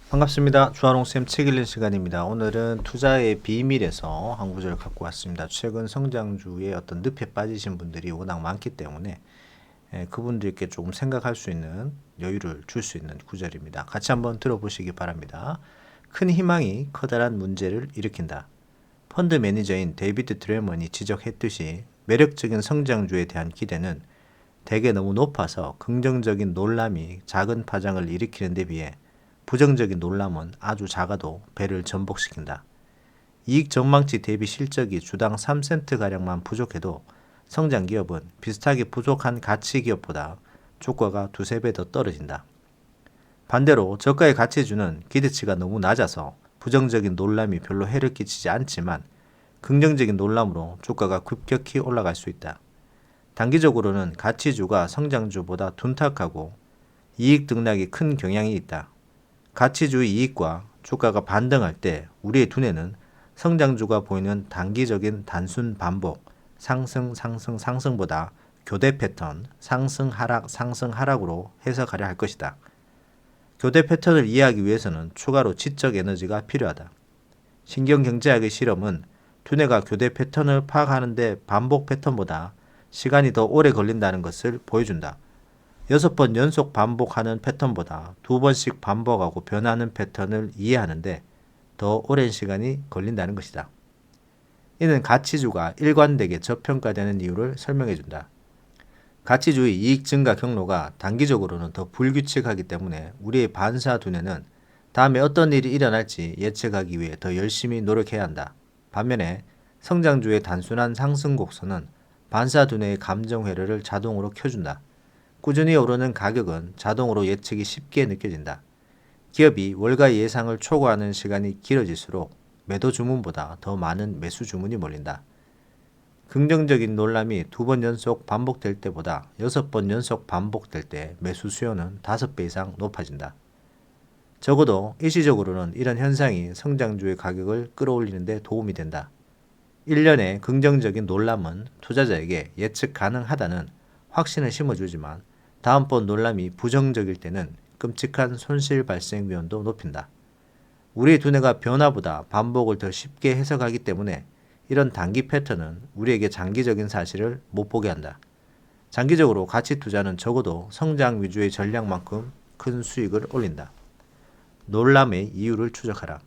반갑습니다. 주한홍쌤 책 읽는 시간입니다. 오늘은 투자의 비밀에서 한 구절을 갖고 왔습니다. 최근 성장주의 어떤 늪에 빠지신 분들이 워낙 많기 때문에 그분들께 조금 생각할 수 있는 여유를 줄 수 있는 구절입니다. 같이 한번 들어보시기 바랍니다. 큰 희망이 커다란 문제를 일으킨다. 펀드 매니저인 데이비드 드래먼이 지적했듯이 매력적인 성장주에 대한 기대는 대개 너무 높아서 긍정적인 놀람이 작은 파장을 일으키는 데 비해 부정적인 놀람은 아주 작아도 배를 전복시킨다. 이익 전망치 대비 실적이 주당 3센트가량만 부족해도 성장 기업은 비슷하게 부족한 가치 기업보다 주가가 두세 배 더 떨어진다. 반대로 저가의 가치주는 기대치가 너무 낮아서 부정적인 놀람이 별로 해를 끼치지 않지만 긍정적인 놀람으로 주가가 급격히 올라갈 수 있다. 단기적으로는 가치주가 성장주보다 둔탁하고 이익 등락이 큰 경향이 있다. 가치주의 이익과 주가가 반등할 때 우리의 두뇌는 성장주가 보이는 단기적인 단순 반복, 상승, 상승, 상승보다 교대 패턴, 상승, 하락, 상승, 하락으로 해석하려 할 것이다. 교대 패턴을 이해하기 위해서는 추가로 지적 에너지가 필요하다. 신경경제학의 실험은 두뇌가 교대 패턴을 파악하는 데 반복 패턴보다 시간이 더 오래 걸린다는 것을 보여준다. 6번 연속 반복하는 패턴보다 2번씩 반복하고 변하는 패턴을 이해하는데 더 오랜 시간이 걸린다는 것이다. 이는 가치주가 일관되게 저평가되는 이유를 설명해준다. 가치주의 이익 증가 경로가 단기적으로는 더 불규칙하기 때문에 우리의 반사 두뇌는 다음에 어떤 일이 일어날지 예측하기 위해 더 열심히 노력해야 한다. 반면에 성장주의 단순한 상승 곡선은 반사 두뇌의 감정 회로를 자동으로 켜준다. 꾸준히 오르는 가격은 자동으로 예측이 쉽게 느껴진다. 기업이 월가 예상을 초과하는 시간이 길어질수록 매도 주문보다 더 많은 매수 주문이 몰린다. 긍정적인 놀람이 2번 연속 반복될 때보다 6번 연속 반복될 때 매수 수요는 5배 이상 높아진다. 적어도 일시적으로는 이런 현상이 성장주의 가격을 끌어올리는 데 도움이 된다. 1년의 긍정적인 놀람은 투자자에게 예측 가능하다는 확신을 심어주지만 다음번 놀람이 부정적일 때는 끔찍한 손실 발생 위험도 높인다. 우리의 두뇌가 변화보다 반복을 더 쉽게 해석하기 때문에 이런 단기 패턴은 우리에게 장기적인 사실을 못 보게 한다. 장기적으로 가치 투자는 적어도 성장 위주의 전략만큼 큰 수익을 올린다. 놀람의 이유를 추적하라.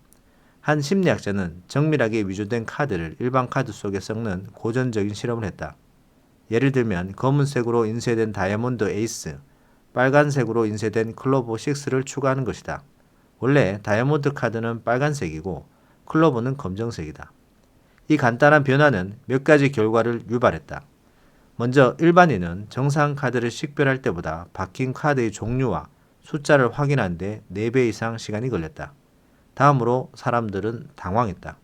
한 심리학자는 정밀하게 위조된 카드를 일반 카드 속에 섞는 고전적인 실험을 했다. 예를 들면 검은색으로 인쇄된 다이아몬드 에이스, 빨간색으로 인쇄된 클로버 6를 추가하는 것이다. 원래 다이아몬드 카드는 빨간색이고 클로버는 검정색이다. 이 간단한 변화는 몇 가지 결과를 유발했다. 먼저 일반인은 정상 카드를 식별할 때보다 바뀐 카드의 종류와 숫자를 확인하는 데 4배 이상 시간이 걸렸다. 다음으로 사람들은 당황했다.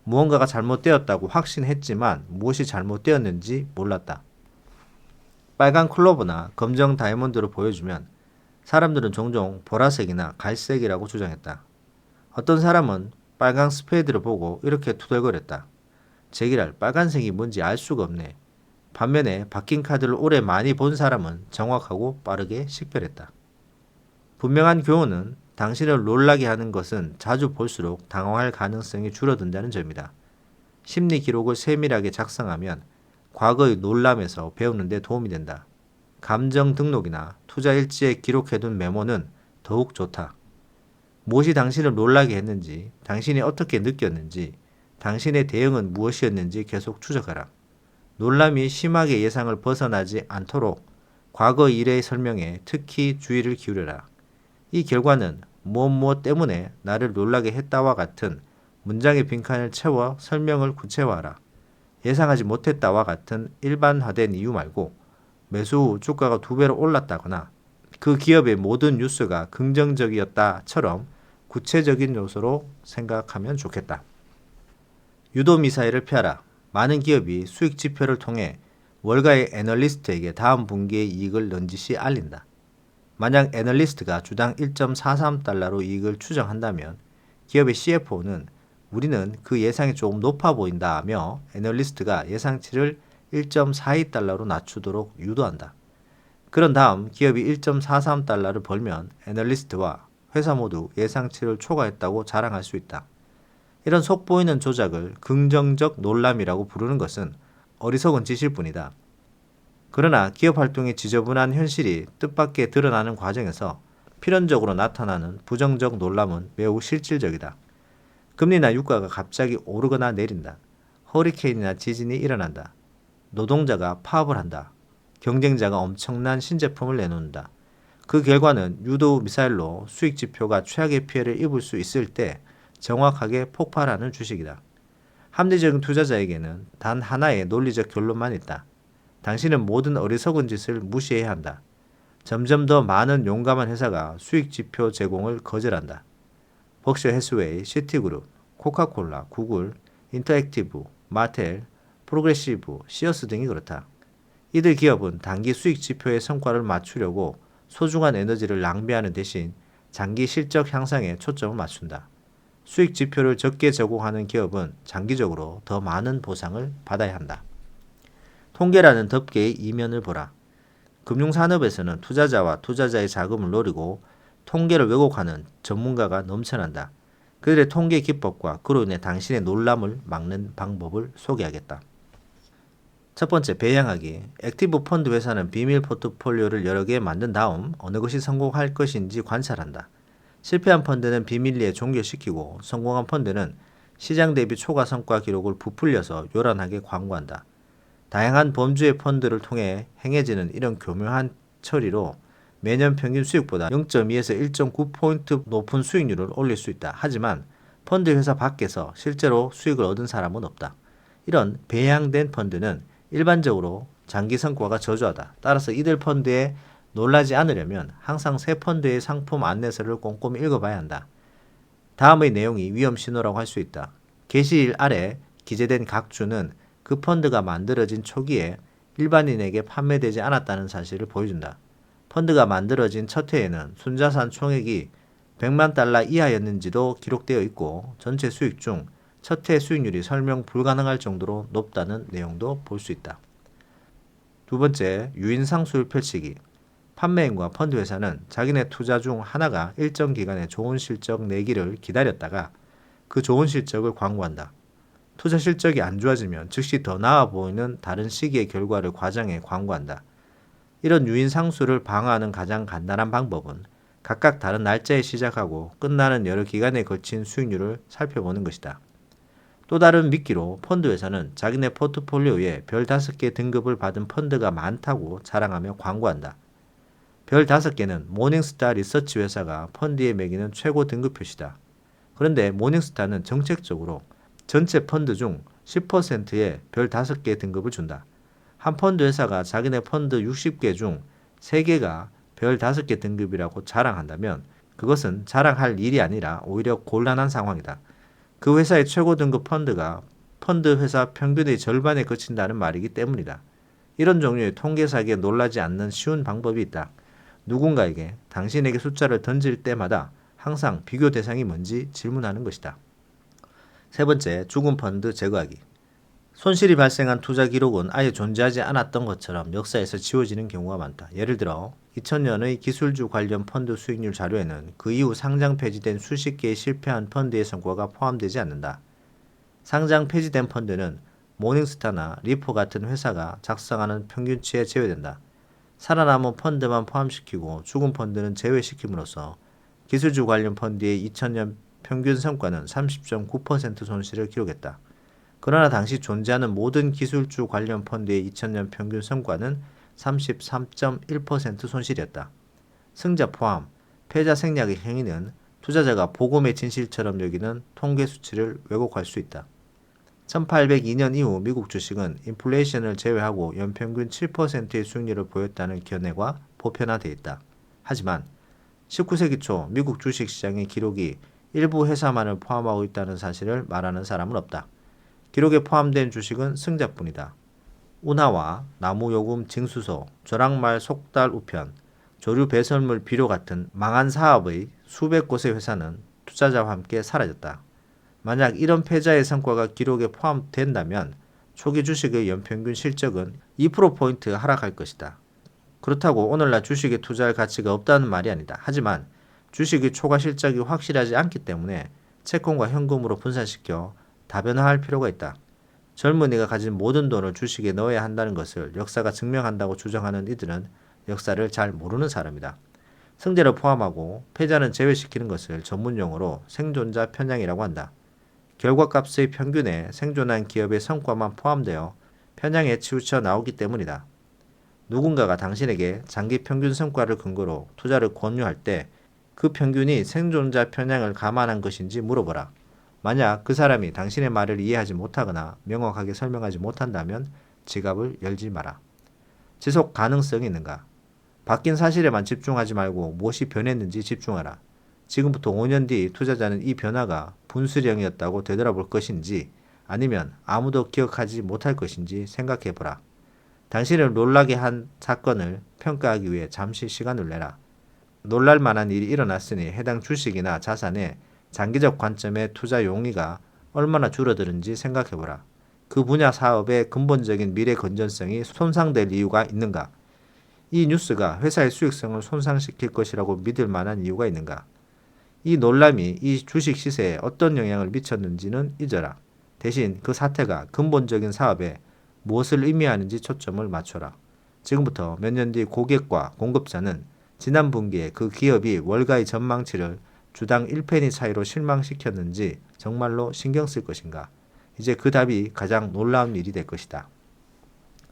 무언가가 잘못되었다고 확신했지만 무엇이 잘못되었는지 몰랐다. 빨간 클로버나 검정 다이아몬드로 보여주면 사람들은 종종 보라색이나 갈색이라고 주장했다. 어떤 사람은 빨간 스페이드를 보고 이렇게 투덜거렸다. 제기랄 빨간색이 뭔지 알 수가 없네. 반면에 바뀐 카드를 오래 많이 본 사람은 정확하고 빠르게 식별했다. 분명한 교훈은 당신을 놀라게 하는 것은 자주 볼수록 당황할 가능성이 줄어든다는 점이다. 심리 기록을 세밀하게 작성하면 과거의 놀람에서 배우는 데 도움이 된다. 감정 등록이나 투자 일지에 기록해둔 메모는 더욱 좋다. 무엇이 당신을 놀라게 했는지, 당신이 어떻게 느꼈는지, 당신의 대응은 무엇이었는지 계속 추적하라. 놀람이 심하게 예상을 벗어나지 않도록 과거 일의 설명에 특히 주의를 기울여라. 이 결과는 무엇 때문에 나를 놀라게 했다와 같은 문장의 빈칸을 채워 설명을 구체화하라. 예상하지 못했다와 같은 일반화된 이유 말고 매수 후 주가가 2배로 올랐다거나 그 기업의 모든 뉴스가 긍정적이었다처럼 구체적인 요소로 생각하면 좋겠다. 유도 미사일을 펴라. 많은 기업이 수익 지표를 통해 월가의 애널리스트에게 다음 분기의 이익을 넌지시 알린다. 만약 애널리스트가 주당 1.43달러로 이익을 추정한다면 기업의 CFO는 우리는 그 예상이 조금 높아 보인다며 애널리스트가 예상치를 1.42달러로 낮추도록 유도한다. 그런 다음 기업이 1.43달러를 벌면 애널리스트와 회사 모두 예상치를 초과했다고 자랑할 수 있다. 이런 속보이는 조작을 긍정적 놀람이라고 부르는 것은 어리석은 짓일 뿐이다. 그러나 기업 활동의 지저분한 현실이 뜻밖의 드러나는 과정에서 필연적으로 나타나는 부정적 놀람은 매우 실질적이다. 금리나 유가가 갑자기 오르거나 내린다. 허리케인이나 지진이 일어난다. 노동자가 파업을 한다. 경쟁자가 엄청난 신제품을 내놓는다. 그 결과는 유도 미사일로 수익 지표가 최악의 피해를 입을 수 있을 때 정확하게 폭발하는 주식이다. 합리적인 투자자에게는 단 하나의 논리적 결론만 있다. 당신은 모든 어리석은 짓을 무시해야 한다. 점점 더 많은 용감한 회사가 수익 지표 제공을 거절한다. 버크셔 해스웨이, 시티그룹, 코카콜라, 구글, 인터액티브, 마텔, 프로그레시브, 시어스 등이 그렇다. 이들 기업은 단기 수익 지표의 성과를 맞추려고 소중한 에너지를 낭비하는 대신 장기 실적 향상에 초점을 맞춘다. 수익 지표를 적게 제공하는 기업은 장기적으로 더 많은 보상을 받아야 한다. 통계라는 덮개의 이면을 보라. 금융산업에서는 투자자와 투자자의 자금을 노리고 통계를 왜곡하는 전문가가 넘쳐난다. 그들의 통계 기법과 그로 인해 당신의 놀람을 막는 방법을 소개하겠다. 첫 번째, 배양하기. 액티브 펀드 회사는 비밀 포트폴리오를 여러 개 만든 다음 어느 것이 성공할 것인지 관찰한다. 실패한 펀드는 비밀리에 종결시키고 성공한 펀드는 시장 대비 초과 성과 기록을 부풀려서 요란하게 광고한다. 다양한 범주의 펀드를 통해 행해지는 이런 교묘한 처리로 매년 평균 수익보다 0.2에서 1.9포인트 높은 수익률을 올릴 수 있다. 하지만 펀드 회사 밖에서 실제로 수익을 얻은 사람은 없다. 이런 배양된 펀드는 일반적으로 장기 성과가 저조하다. 따라서 이들 펀드에 놀라지 않으려면 항상 새 펀드의 상품 안내서를 꼼꼼히 읽어봐야 한다. 다음의 내용이 위험 신호라고 할 수 있다. 게시일 아래 기재된 각 주는 그 펀드가 만들어진 초기에 일반인에게 판매되지 않았다는 사실을 보여준다. 펀드가 만들어진 첫 해에는 순자산 총액이 100만 달러 이하였는지도 기록되어 있고 전체 수익 중 첫 해 수익률이 설명 불가능할 정도로 높다는 내용도 볼 수 있다. 두 번째, 유인상술 펼치기. 판매인과 펀드 회사는 자기네 투자 중 하나가 일정 기간에 좋은 실적 내기를 기다렸다가 그 좋은 실적을 광고한다. 투자 실적이 안 좋아지면 즉시 더 나아 보이는 다른 시기의 결과를 과장해 광고한다. 이런 유인상술을 방어하는 가장 간단한 방법은 각각 다른 날짜에 시작하고 끝나는 여러 기간에 걸친 수익률을 살펴보는 것이다. 또 다른 미끼로 펀드 회사는 자기네 포트폴리오에 별 5개 등급을 받은 펀드가 많다고 자랑하며 광고한다. 별 5개는 모닝스타 리서치 회사가 펀드에 매기는 최고 등급 표시다. 그런데 모닝스타는 정책적으로 전체 펀드 중 10%의 별 5개 등급을 준다. 한 펀드 회사가 자기네 펀드 60개 중 3개가 별 5개 등급이라고 자랑한다면 그것은 자랑할 일이 아니라 오히려 곤란한 상황이다. 그 회사의 최고 등급 펀드가 펀드 회사 평균의 절반에 그친다는 말이기 때문이다. 이런 종류의 통계 사기에 놀라지 않는 쉬운 방법이 있다. 누군가에게 당신에게 숫자를 던질 때마다 항상 비교 대상이 뭔지 질문하는 것이다. 세 번째, 죽은 펀드 제거하기. 손실이 발생한 투자 기록은 아예 존재하지 않았던 것처럼 역사에서 지워지는 경우가 많다. 예를 들어 2000년의 기술주 관련 펀드 수익률 자료에는 그 이후 상장 폐지된 수십 개의 실패한 펀드의 성과가 포함되지 않는다. 상장 폐지된 펀드는 모닝스타나 리포 같은 회사가 작성하는 평균치에 제외된다. 살아남은 펀드만 포함시키고 죽은 펀드는 제외시킴으로써 기술주 관련 펀드의 2000년 평균 성과는 30.9% 손실을 기록했다. 그러나 당시 존재하는 모든 기술주 관련 펀드의 2000년 평균 성과는 33.1% 손실이었다. 승자 포함, 패자 생략의 행위는 투자자가 복음의 진실처럼 여기는 통계 수치를 왜곡할 수 있다. 1802년 이후 미국 주식은 인플레이션을 제외하고 연평균 7%의 수익률을 보였다는 견해가 보편화되어 있다. 하지만 19세기 초 미국 주식시장의 기록이 일부 회사만을 포함하고 있다는 사실을 말하는 사람은 없다. 기록에 포함된 주식은 승자뿐이다. 운하와 나무요금 징수소, 조랑말 속달 우편, 조류 배설물 비료 같은 망한 사업의 수백 곳의 회사는 투자자와 함께 사라졌다. 만약 이런 패자의 성과가 기록에 포함된다면 초기 주식의 연평균 실적은 2%포인트 하락할 것이다. 그렇다고 오늘날 주식에 투자할 가치가 없다는 말이 아니다. 하지만 주식의 초과 실적이 확실하지 않기 때문에 채권과 현금으로 분산시켜 다변화할 필요가 있다. 젊은이가 가진 모든 돈을 주식에 넣어야 한다는 것을 역사가 증명한다고 주장하는 이들은 역사를 잘 모르는 사람이다. 승자를 포함하고 패자는 제외시키는 것을 전문용어로 생존자 편향이라고 한다. 결과값의 평균에 생존한 기업의 성과만 포함되어 편향에 치우쳐 나오기 때문이다. 누군가가 당신에게 장기 평균 성과를 근거로 투자를 권유할 때 그 평균이 생존자 편향을 감안한 것인지 물어보라. 만약 그 사람이 당신의 말을 이해하지 못하거나 명확하게 설명하지 못한다면 지갑을 열지 마라. 지속 가능성이 있는가? 바뀐 사실에만 집중하지 말고 무엇이 변했는지 집중하라. 지금부터 5년 뒤 투자자는 이 변화가 분수령이었다고 되돌아볼 것인지 아니면 아무도 기억하지 못할 것인지 생각해 보라. 당신을 놀라게 한 사건을 평가하기 위해 잠시 시간을 내라. 놀랄 만한 일이 일어났으니 해당 주식이나 자산의 장기적 관점의 투자 용의가 얼마나 줄어드는지 생각해 보라. 그 분야 사업의 근본적인 미래 건전성이 손상될 이유가 있는가? 이 뉴스가 회사의 수익성을 손상시킬 것이라고 믿을 만한 이유가 있는가? 이 놀람이 이 주식 시세에 어떤 영향을 미쳤는지는 잊어라. 대신 그 사태가 근본적인 사업에 무엇을 의미하는지 초점을 맞춰라. 지금부터 몇 년 뒤 고객과 공급자는 지난 분기에 그 기업이 월가의 전망치를 주당 1페니 차이로 실망시켰는지 정말로 신경 쓸 것인가? 이제 그 답이 가장 놀라운 일이 될 것이다.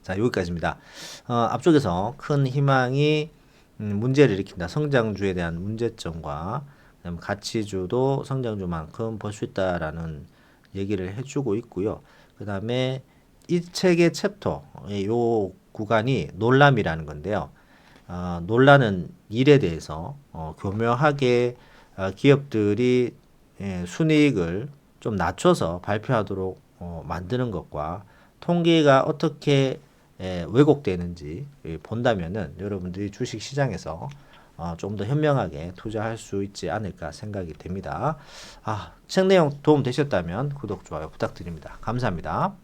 자, 여기까지입니다. 앞쪽에서 큰 희망이 문제를 일으킨다. 성장주에 대한 문제점과 가치주도 성장주만큼 벌 수 있다라는 얘기를 해주고 있고요. 그 다음에 이 책의 챕터, 요 구간이 놀람이라는 건데요. 놀라는 일에 대해서 교묘하게 기업들이 순이익을 좀 낮춰서 발표하도록 만드는 것과 통계가 어떻게 왜곡되는지 본다면은 여러분들이 주식 시장에서 좀 더 현명하게 투자할 수 있지 않을까 생각이 됩니다. 책 내용 도움 되셨다면 구독, 좋아요 부탁드립니다. 감사합니다.